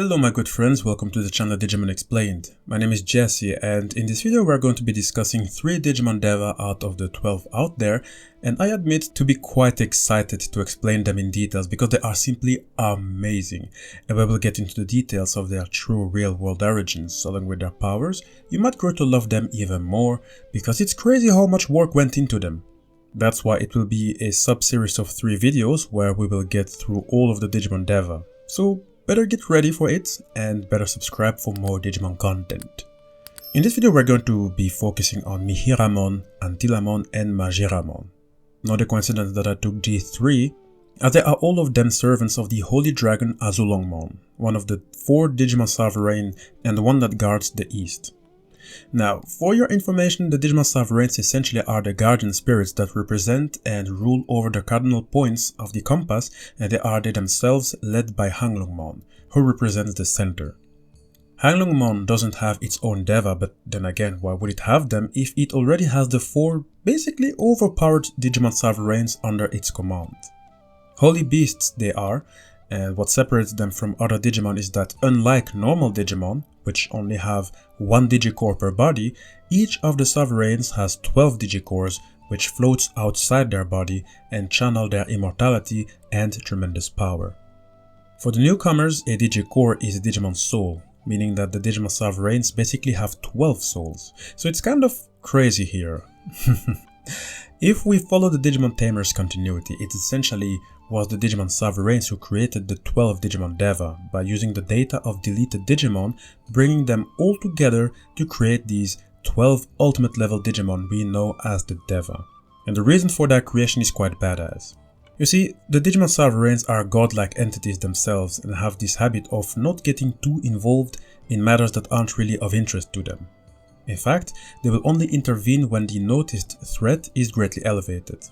Hello my good friends, welcome to the channel Digimon Explained. My name is Jesse and in this video we're going to be discussing 3 Digimon DEVA out of the 12 out there, and I admit to be quite excited to explain them in details because they are simply amazing, and we will get into the details of their true real world origins along with their powers. You might grow to love them even more because it's crazy how much work went into them. That's why it will be a sub-series of 3 videos where we will get through all of the Digimon DEVA. So better get ready for it and better subscribe for more Digimon content. In this video we're going to be focusing on Mihiramon, ANTYLAMON and Majiramon. Not a coincidence that I took these 3, as they are all of them servants of the holy dragon AZULONGMON, one of the 4 Digimon sovereign and the one that guards the east. Now, for your information, the Digimon sovereigns essentially are the guardian spirits that represent and rule over the cardinal points of the compass, and they themselves led by HANGLUNGMON, who represents the center. HANGLUNGMON doesn't have its own DEVA, but then again, why would it have them if it already has the 4 basically overpowered Digimon sovereigns under its command? Holy beasts they are, and what separates them from other Digimon is that unlike normal Digimon, which only have 1 Digicore per body, each of the sovereigns has 12 Digicores which floats outside their body and channel their immortality and tremendous power. For the newcomers, a Digicore is a Digimon's soul, meaning that the Digimon sovereigns basically have 12 souls, so it's kind of crazy here. If we follow the Digimon Tamers continuity, it essentially was the Digimon sovereigns who created the 12 Digimon DEVA by using the data of deleted Digimon, bringing them all together to create these 12 ultimate level Digimon we know as the DEVA. And the reason for that creation is quite badass. You see, the Digimon sovereigns are godlike entities themselves and have this habit of not getting too involved in matters that aren't really of interest to them. In fact, they will only intervene when the noticed threat is greatly elevated.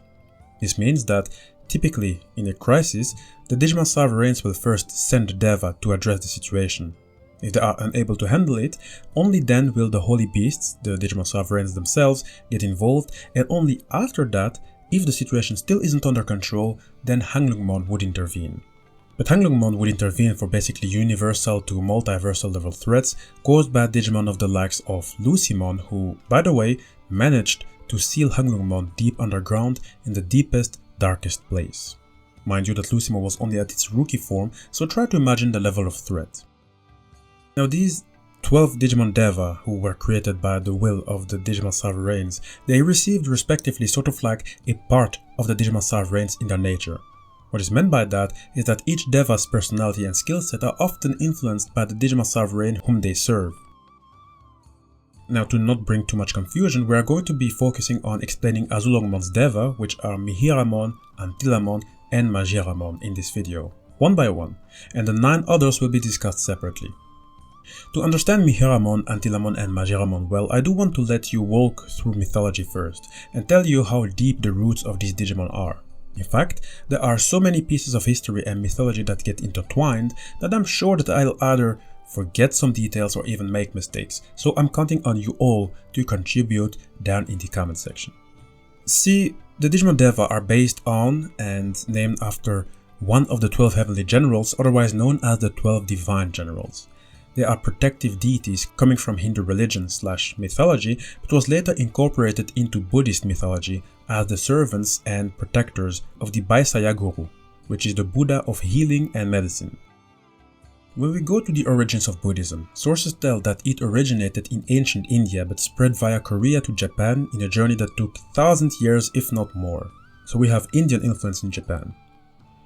This means that, typically in a crisis, the Digimon sovereigns will first send the DEVA to address the situation. If they are unable to handle it, only then will the holy beasts, the Digimon sovereigns themselves, get involved, and only after that, if the situation still isn't under control, then HANGLUNGMON would intervene. But HANGLUNGMON would intervene for basically universal to multiversal level threats caused by Digimon of the likes of Lucymon, who, by the way, managed to seal HANGLUNGMON deep underground in the deepest, darkest place. Mind you that Lucymon was only at its rookie form, so try to imagine the level of threat. Now these 12 Digimon DEVA, who were created by the will of the Digimon sovereigns, they received respectively sort of like a part of the Digimon sovereigns in their nature. What is meant by that is that each DEVA's personality and skill set are often influenced by the Digimon sovereign whom they serve. Now, to not bring too much confusion, we are going to be focusing on explaining AZULONGMON'S DEVA, which are Mihiramon, ANTYLAMON and Majiramon in this video, one by one, and the 9 others will be discussed separately. To understand Mihiramon, ANTYLAMON and Majiramon well, I do want to let you walk through mythology first and tell you how deep the roots of these Digimon are. In fact, there are so many pieces of history and mythology that get intertwined that I'm sure that I'll either forget some details or even make mistakes, so I'm counting on you all to contribute down in the comment section. See, the Digimon DEVA are based on and named after one of the 12 heavenly generals, otherwise known as the 12 divine generals. They are protective deities coming from Hindu religion / mythology, but was later incorporated into Buddhist mythology as the servants and protectors of the Baisaya Guru, which is the Buddha of healing and medicine. When we go to the origins of Buddhism, sources tell that it originated in ancient India but spread via Korea to Japan in a journey that took 1,000 years if not more. So we have Indian influence in Japan.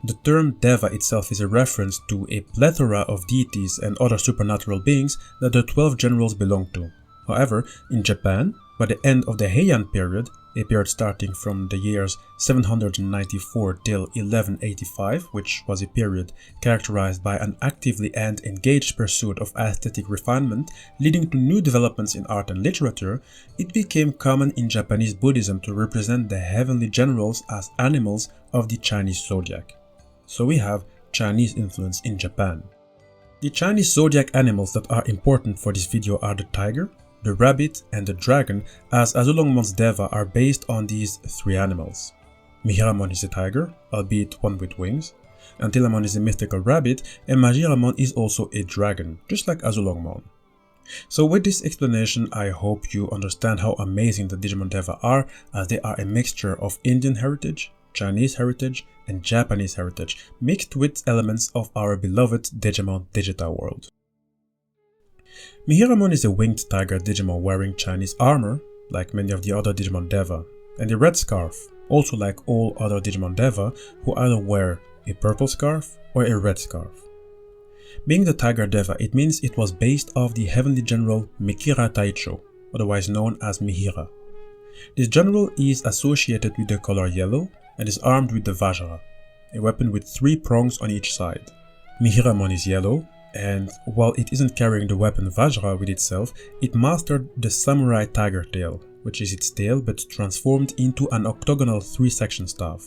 The term DEVA itself is a reference to a plethora of deities and other supernatural beings that the 12 generals belong to. However, in Japan, by the end of the Heian period, a period starting from the years 794 till 1185, which was a period characterized by an actively and engaged pursuit of aesthetic refinement leading to new developments in art and literature, it became common in Japanese Buddhism to represent the heavenly generals as animals of the Chinese zodiac. So we have Chinese influence in Japan. The Chinese zodiac animals that are important for this video are the tiger, the rabbit and the dragon, as AZULONGMON'S DEVA are based on these 3 animals. Mihiramon is a tiger, albeit one with wings. ANTYLAMON is a mythical rabbit, and Majiramon is also a dragon, just like AZULONGMON. So with this explanation, I hope you understand how amazing the Digimon DEVA are, as they are a mixture of Indian heritage, Chinese heritage, and Japanese heritage, mixed with elements of our beloved Digimon digital world. Mihiramon is a winged tiger Digimon wearing Chinese armor, like many of the other Digimon DEVA, and a red scarf, also like all other Digimon DEVA, who either wear a purple scarf or a red scarf. Being the Tiger DEVA, it means it was based off the heavenly general Mikira Taicho, otherwise known as Mihira. This general is associated with the color yellow and is armed with the Vajra, a weapon with 3 prongs on each side. Mihiramon is yellow, and while it isn't carrying the weapon Vajra with itself, it mastered the Samurai Tiger Tail, which is its tail but transformed into an octagonal 3-section staff.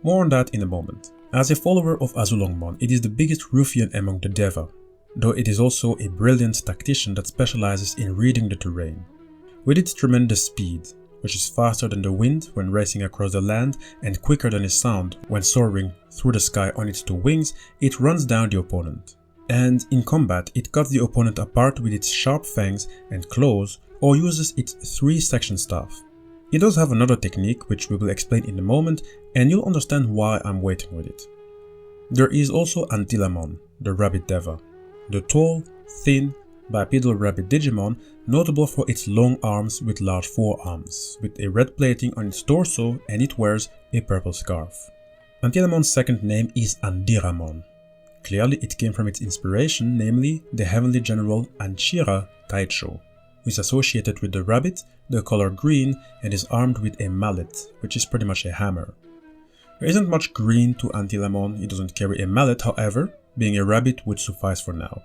More on that in a moment. As a follower of AZULONGMON, it is the biggest ruffian among the DEVA, though it is also a brilliant tactician that specializes in reading the terrain. With its tremendous speed, which is faster than the wind when racing across the land and quicker than a sound when soaring through the sky on its 2 wings, it runs down the opponent. And in combat, it cuts the opponent apart with its sharp fangs and claws or uses its 3-section staff. It does have another technique which we will explain in a moment, and you'll understand why I'm waiting with it. There is also ANTYLAMON, the rabbit DEVA, the tall, thin, bipedal rabbit Digimon notable for its long arms with large forearms, with a red plating on its torso, and it wears a purple scarf. ANTYLAMON's second name is Andyramon. Clearly it came from its inspiration, namely the heavenly general Anchira Taicho, who is associated with the rabbit, the color green, and is armed with a mallet, which is pretty much a hammer. There isn't much green to ANTYLAMON, it doesn't carry a mallet, however, being a rabbit would suffice for now.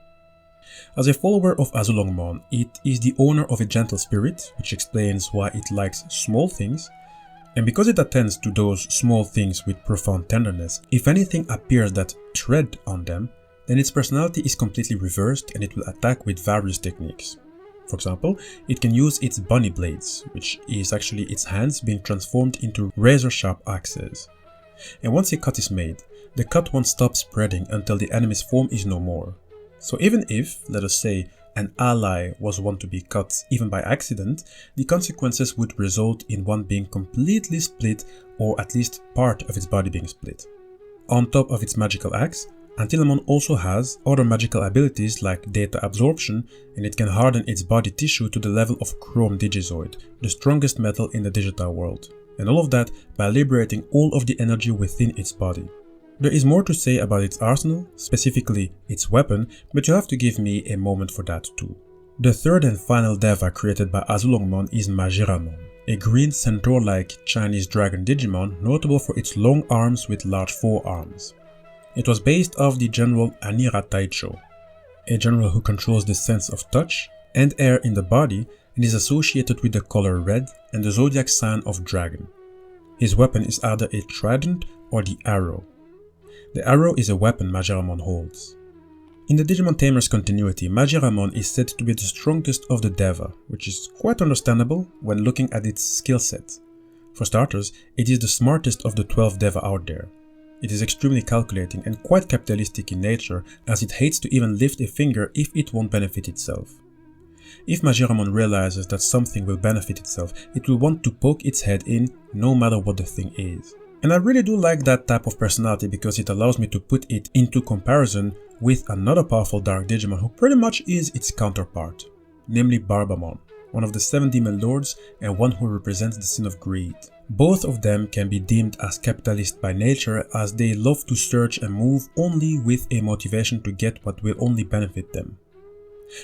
As a follower of AZULONGMON, it is the owner of a gentle spirit, which explains why it likes small things, and because it attends to those small things with profound tenderness, if anything appears that tread on them, then its personality is completely reversed and it will attack with various techniques. For example, it can use its bunny blades, which is actually its hands being transformed into razor-sharp axes. And once a cut is made, the cut won't stop spreading until the enemy's form is no more. So even if, let us say, an ally was one to be cut even by accident, the consequences would result in one being completely split or at least part of its body being split. On top of its magical axe, ANTYLAMON also has other magical abilities like data absorption, and it can harden its body tissue to the level of Chrome Digizoid, the strongest metal in the digital world, and all of that by liberating all of the energy within its body. There is more to say about its arsenal, specifically its weapon, but you have to give me a moment for that too. The third and final DEVA created by AZULONGMON is Majiramon, a green centaur-like Chinese dragon Digimon notable for its long arms with large forearms. It was based off the general Anira Taicho, a general who controls the sense of touch and air in the body and is associated with the color red and the zodiac sign of dragon. His weapon is either a trident or the arrow. The arrow is a weapon Majiramon holds. In the Digimon Tamers continuity, Majiramon is said to be the strongest of the DEVA, which is quite understandable when looking at its skill set. For starters, it is the smartest of the 12 DEVA out there. It is extremely calculating and quite capitalistic in nature, as it hates to even lift a finger if it won't benefit itself. If Majiramon realizes that something will benefit itself, it will want to poke its head in no matter what the thing is. And I really do like that type of personality because it allows me to put it into comparison with another powerful Dark Digimon who pretty much is its counterpart, namely Barbamon, one of the 7 demon lords and one who represents the sin of greed. Both of them can be deemed as capitalist by nature, as they love to search and move only with a motivation to get what will only benefit them.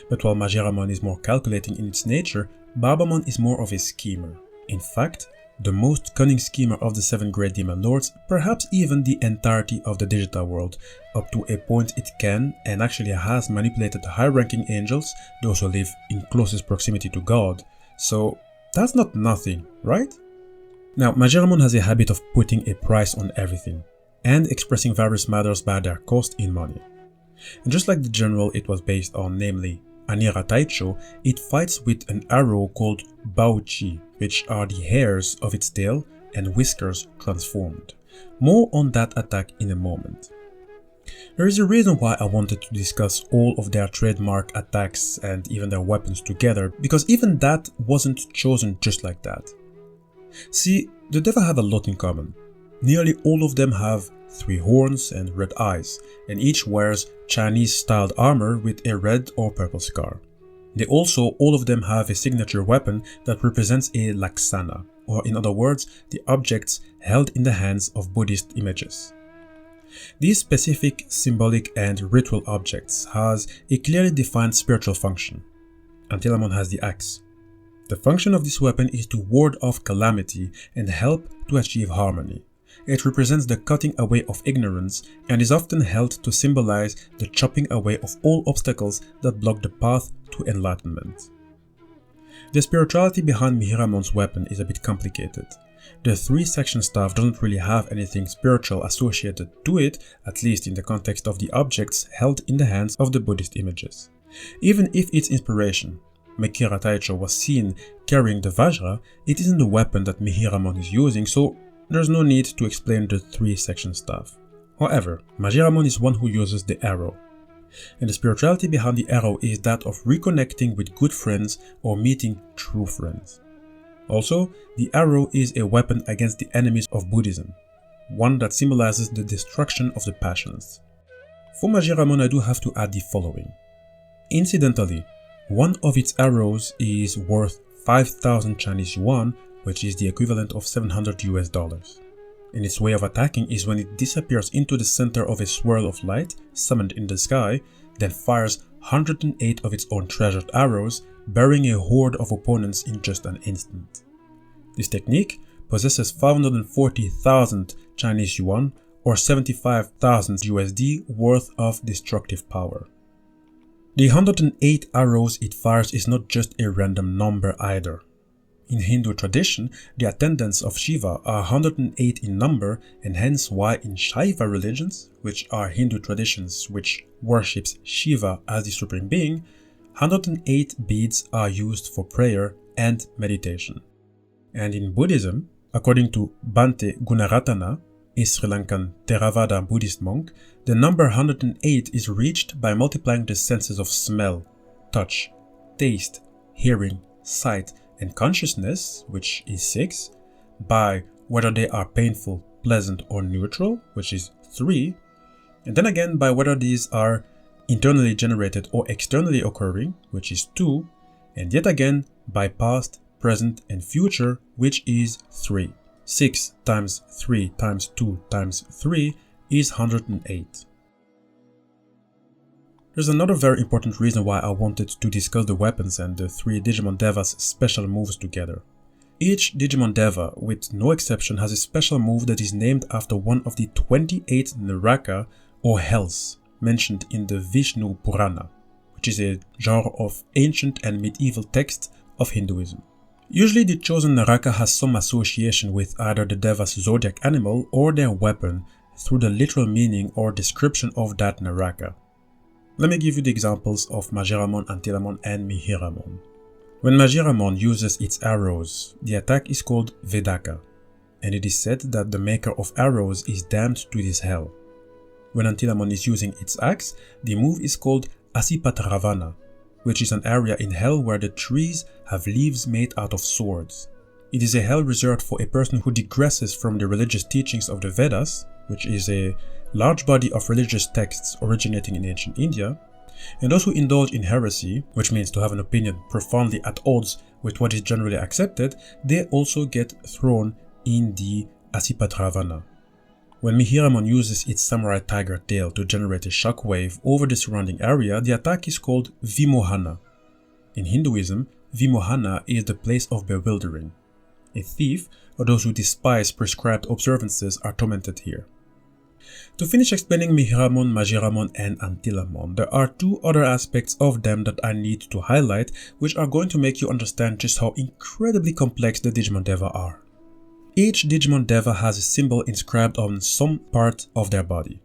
But while Majiramon is more calculating in its nature, Barbamon is more of a schemer. In fact, the most cunning schemer of the 7 great demon lords, perhaps even the entirety of the digital world. Up to a point it can and actually has manipulated high-ranking angels, those who live in closest proximity to God. So that's not nothing, right? Now, Majiramon has a habit of putting a price on everything, and expressing various matters by their cost in money. And just like the general it was based on, namely Anira Taicho, it fights with an arrow called Baochi, which are the hairs of its tail and whiskers transformed. More on that attack in a moment. There is a reason why I wanted to discuss all of their trademark attacks and even their weapons together, because even that wasn't chosen just like that. See, the Deva have a lot in common. Nearly all of them have 3 horns and red eyes, and each wears Chinese-styled armor with a red or purple scar. They also, all of them have a signature weapon that represents a laksana, or in other words, the objects held in the hands of Buddhist images. These specific symbolic and ritual objects has a clearly defined spiritual function. ANTYLAMON has the axe. The function of this weapon is to ward off calamity and help to achieve harmony. It represents the cutting away of ignorance and is often held to symbolize the chopping away of all obstacles that block the path to enlightenment. The spirituality behind Mihiramon's weapon is a bit complicated. The 3-section staff doesn't really have anything spiritual associated to it, at least in the context of the objects held in the hands of the Buddhist images. Even if its inspiration, Mekira Taicho, was seen carrying the Vajra, it isn't the weapon that Mihiramon is using, so there's no need to explain the 3-section staff. However, Majiramon is one who uses the arrow. And the spirituality behind the arrow is that of reconnecting with good friends or meeting true friends. Also, the arrow is a weapon against the enemies of Buddhism, one that symbolizes the destruction of the passions. For Majiramon, I do have to add the following. Incidentally, one of its arrows is worth 5,000 Chinese yuan, which is the equivalent of $700 and its way of attacking is when it disappears into the center of a swirl of light summoned in the sky, then fires 108 of its own treasured arrows, burying a horde of opponents in just an instant. This technique possesses 540,000 Chinese yuan or 75,000 USD worth of destructive power. The 108 arrows it fires is not just a random number either. In Hindu tradition, the attendants of Shiva are 108 in number, and hence why in Shaiva religions, which are Hindu traditions which worships Shiva as the supreme being, 108 beads are used for prayer and meditation. And in Buddhism, according to Bhante Gunaratana, a Sri Lankan Theravada Buddhist monk, the number 108 is reached by multiplying the senses of smell, touch, taste, hearing, sight, and consciousness, which is 6, by whether they are painful, pleasant, or neutral, which is 3, and then again by whether these are internally generated or externally occurring, which is 2, and yet again by past, present, and future, which is 3. 6 times 3 times 2 times 3 is 108. There's another very important reason why I wanted to discuss the weapons and the 3 Digimon Deva's special moves together. Each Digimon Deva, with no exception, has a special move that is named after one of the 28 Naraka or hells mentioned in the Vishnu Purana, which is a genre of ancient and medieval text of Hinduism. Usually the chosen Naraka has some association with either the Deva's zodiac animal or their weapon through the literal meaning or description of that Naraka. Let me give you the examples of Majiramon, ANTYLAMON, and Mihiramon. When Majiramon uses its arrows, the attack is called Vedaka, and it is said that the maker of arrows is damned to this hell. When ANTYLAMON is using its axe, the move is called Asipatravana, which is an area in hell where the trees have leaves made out of swords. It is a hell reserved for a person who digresses from the religious teachings of the Vedas, which is a large body of religious texts originating in ancient India, and those who indulge in heresy, which means to have an opinion profoundly at odds with what is generally accepted, they also get thrown in the Asipatravana. When Mihiramon uses its samurai tiger tail to generate a shockwave over the surrounding area, the attack is called Vimohana. In Hinduism, Vimohana is the place of bewildering. A thief, or those who despise prescribed observances, are tormented here. To finish explaining Mihiramon, Majiramon, and ANTYLAMON, there are 2 other aspects of them that I need to highlight, which are going to make you understand just how incredibly complex the Digimon Deva are. Each Digimon Deva has a symbol inscribed on some part of their body.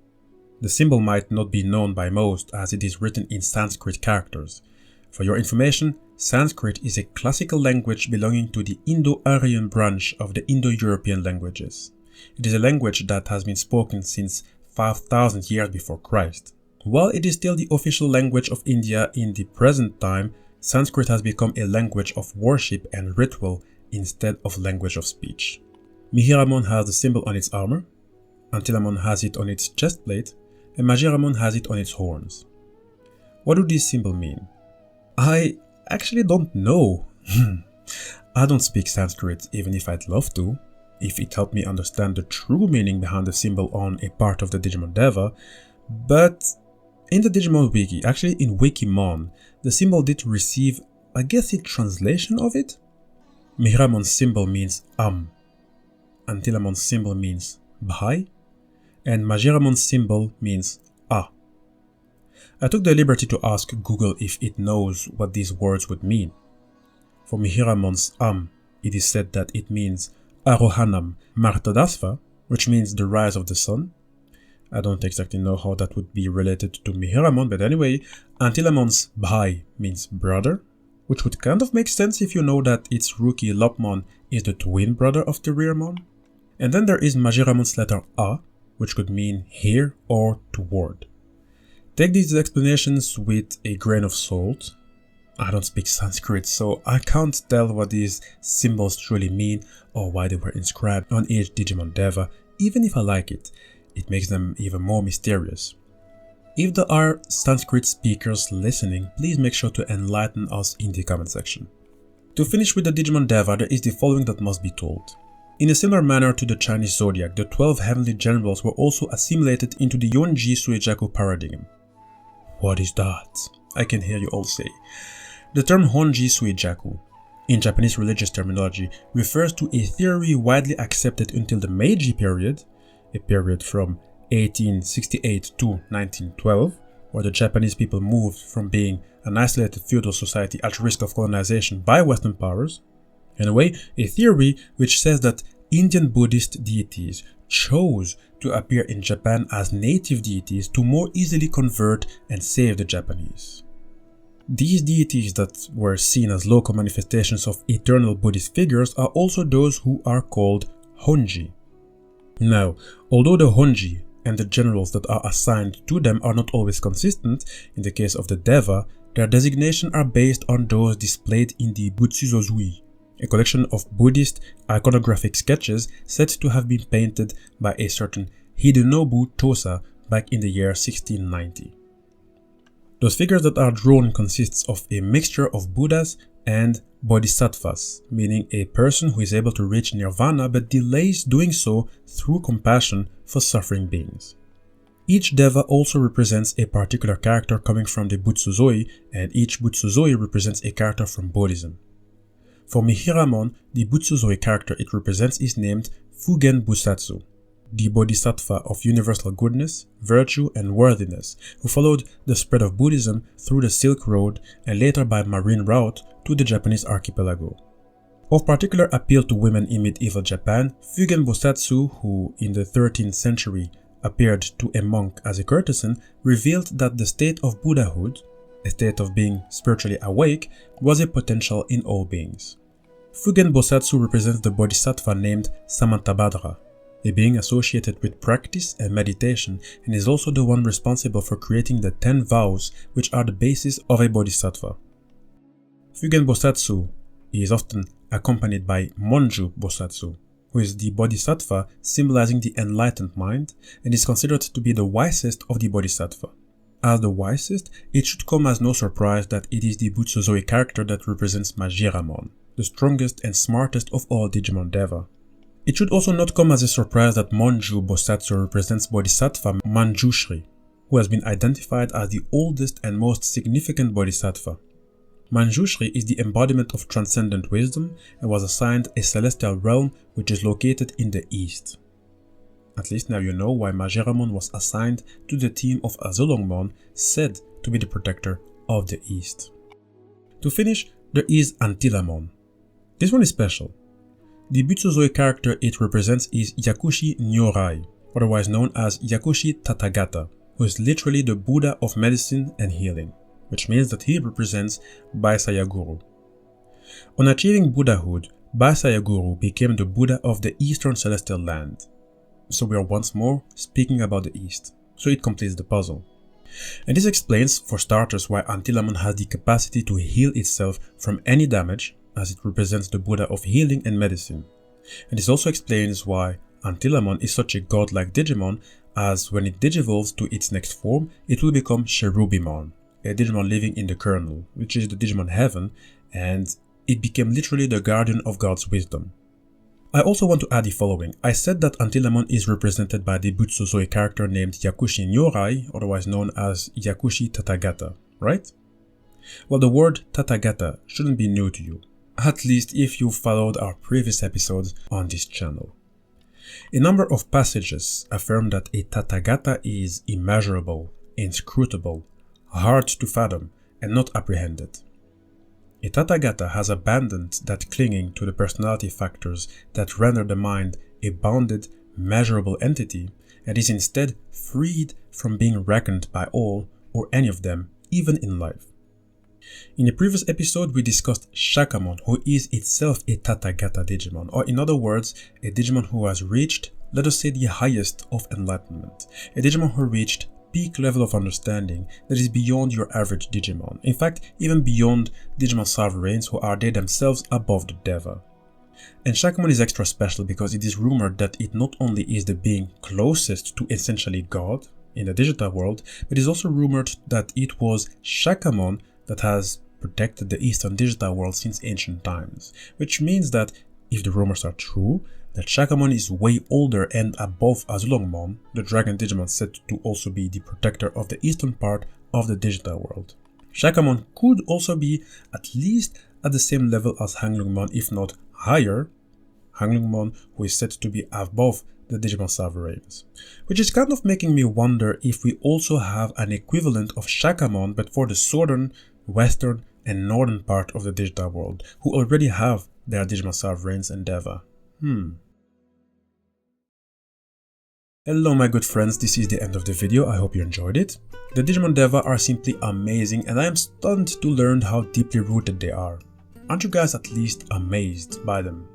The symbol might not be known by most as it is written in Sanskrit characters. For your information, Sanskrit is a classical language belonging to the Indo-Aryan branch of the Indo-European languages. It is a language that has been spoken since 5,000 years before Christ. While it is still the official language of India in the present time, Sanskrit has become a language of worship and ritual instead of language of speech. Mihiramon has the symbol on its armor, ANTYLAMON has it on its chest plate, and Majiramon has it on its horns. What do these symbols mean? I actually don't know. I don't speak Sanskrit even if I'd love to, if it helped me understand the true meaning behind the symbol on a part of the Digimon DEVA, but in the Digimon Wiki, actually in Wikimon, the symbol did receive, I guess, a translation of it? Mihiramon's symbol means ANTYLAMON's symbol means Bhai, and Majiramon's symbol means A. I took the liberty to ask Google if it knows what these words would mean. For Mihiramon's it is said that it means Arohanam Martadasva, which means the rise of the sun. I don't exactly know how that would be related to Mihiramon, but anyway, ANTYLAMON's Bhai means brother, which would kind of make sense if you know that its rookie Lopmon is the twin brother of the Rearmon. And then there is Majiramon's letter A, which could mean here or toward. Take these explanations with a grain of salt. I don't speak Sanskrit, so I can't tell what these symbols truly mean or why they were inscribed on each Digimon DEVA, even if I like it. It makes them even more mysterious. If there are Sanskrit speakers listening, please make sure to enlighten us in the comment section. To finish with the Digimon DEVA, there is the following that must be told. In a similar manner to the Chinese zodiac, the 12 heavenly generals were also assimilated into the Yonji Suijaku paradigm. What is that? I can hear you all say. The term Honji Suijaku, in Japanese religious terminology, refers to a theory widely accepted until the Meiji period, a period from 1868 to 1912, where the Japanese people moved from being an isolated feudal society at risk of colonization by Western powers. In a way, a theory which says that Indian Buddhist deities chose to appear in Japan as native deities to more easily convert and save the Japanese. These deities that were seen as local manifestations of eternal Buddhist figures are also those who are called Honji. Now, although the Honji and the generals that are assigned to them are not always consistent, in the case of the Deva, their designations are based on those displayed in the Butsuzozui, a collection of Buddhist iconographic sketches said to have been painted by a certain Hidenobu Tosa back in the year 1690. Those figures that are drawn consists of a mixture of Buddhas and Bodhisattvas, meaning a person who is able to reach nirvana but delays doing so through compassion for suffering beings. Each Deva also represents a particular character coming from the Butsuzoi, and each Butsuzoi represents a character from Buddhism. For Mihiramon, the Butsuzoi character it represents is named Fugen Busatsu, the Bodhisattva of universal goodness, virtue, and worthiness, who followed the spread of Buddhism through the Silk Road and later by marine route to the Japanese archipelago. Of particular appeal to women in medieval Japan, Fugen Busatsu, who in the 13th century appeared to a monk as a courtesan, revealed that the state of Buddhahood, a state of being spiritually awake, was a potential in all beings. Fugen Bosatsu represents the bodhisattva named Samantabhadra, a being associated with practice and meditation, and is also the one responsible for creating the 10 vows which are the basis of a bodhisattva. Fugen Bosatsu is often accompanied by Monju Bosatsu, who is the bodhisattva symbolizing the enlightened mind and is considered to be the wisest of the bodhisattva. As the wisest, it should come as no surprise that it is the Butsuzoi character that represents Majiramon, the strongest and smartest of all Digimon DEVA. It should also not come as a surprise that Monju Bosatsu represents Bodhisattva Manjushri, who has been identified as the oldest and most significant Bodhisattva. Manjushri is the embodiment of transcendent wisdom and was assigned a celestial realm which is located in the east. At least now you know why Majiramon was assigned to the team of AZULONGMON, said to be the protector of the east. To finish, there is ANTYLAMON. This one is special. The Butsuzoi character it represents is Yakushi Nyorai, otherwise known as Yakushi Tathagata, who is literally the Buddha of medicine and healing, which means that he represents Baisayaguru. On achieving Buddhahood, Baisayaguru became the Buddha of the Eastern Celestial Land. So we are once more speaking about the East, so it completes the puzzle. And this explains, for starters, why ANTYLAMON has the capacity to heal itself from any damage, as it represents the Buddha of healing and medicine. And this also explains why ANTYLAMON is such a godlike Digimon, as when it digivolves to its next form, it will become Cherubimon, a Digimon living in the kernel, which is the Digimon heaven, and it became literally the guardian of God's wisdom. I also want to add the following. I said that ANTYLAMON is represented by the Butsuzoi character named Yakushi Nyorai, otherwise known as Yakushi Tathagata, right? Well, the word Tathagata shouldn't be new to you, at least if you followed our previous episodes on this channel. A number of passages affirm that a Tathagata is immeasurable, inscrutable, hard to fathom, and not apprehended. A Tathagata has abandoned that clinging to the personality factors that render the mind a bounded, measurable entity, and is instead freed from being reckoned by all or any of them, even in life. In a previous episode, we discussed Shakamon, who is itself a Tathagata Digimon, or in other words, a Digimon who has reached, let us say, the highest of enlightenment, a Digimon who reached peak level of understanding that is beyond your average Digimon, in fact even beyond Digimon sovereigns who are they themselves above the Deva. And Shakamon is extra special because it is rumored that it not only is the being closest to essentially God in the digital world, but it is also rumored that it was Shakamon that has protected the Eastern digital world since ancient times, which means that if the rumors are true, that Shakamon is way older and above AZULONGMON, the dragon Digimon said to also be the protector of the eastern part of the digital world. Shakamon could also be at least at the same level as Hanglungmon, if not higher, Hanglungmon who is said to be above the Digimon sovereigns. Which is kind of making me wonder if we also have an equivalent of Shakamon but for the southern, western and northern part of the digital world, who already have their Digimon sovereigns and Deva. Hello my good friends, this is the end of the video, I hope you enjoyed it. The Digimon Deva are simply amazing and I am stunned to learn how deeply rooted they are. Aren't you guys at least amazed by them?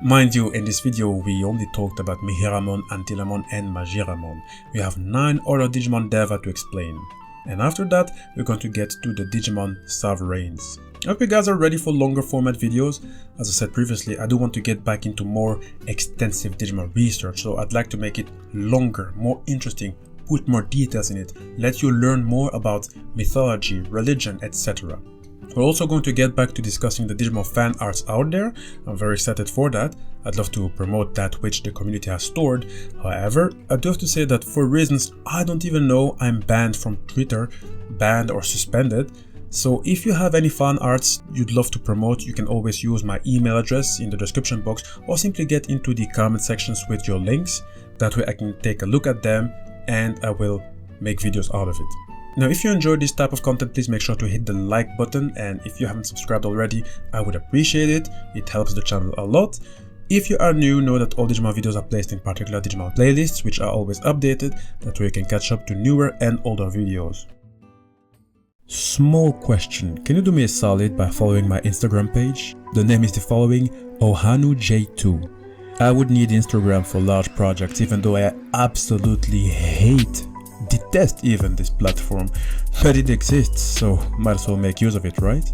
Mind you, in this video we only talked about Mihiramon, ANTYLAMON and Majiramon. We have 9 other Digimon Deva to explain. And after that, we're going to get to the Digimon Sovereigns. I hope you guys are ready for longer format videos. As I said previously, I do want to get back into more extensive Digimon research, so I'd like to make it longer, more interesting, put more details in it, let you learn more about mythology, religion, etc. We're also going to get back to discussing the Digimon fan arts out there. I'm very excited for that. I'd love to promote that which the community has stored. However, I do have to say that for reasons I don't even know, I'm banned from Twitter, banned or suspended. So if you have any fan arts you'd love to promote, you can always use my email address in the description box or simply get into the comment sections with your links. That way I can take a look at them and I will make videos out of it. Now if you enjoyed this type of content, please make sure to hit the like button, and if you haven't subscribed already, I would appreciate it. It helps the channel a lot. If you are new, know that all Digimon videos are placed in particular Digimon playlists, which are always updated. That way you can catch up to newer and older videos. Small question, can you do me a solid by following my Instagram page? The name is the following, OhanuJ2. I would need Instagram for large projects, even though I absolutely detest even this platform, but it exists, so might as well make use of it, right?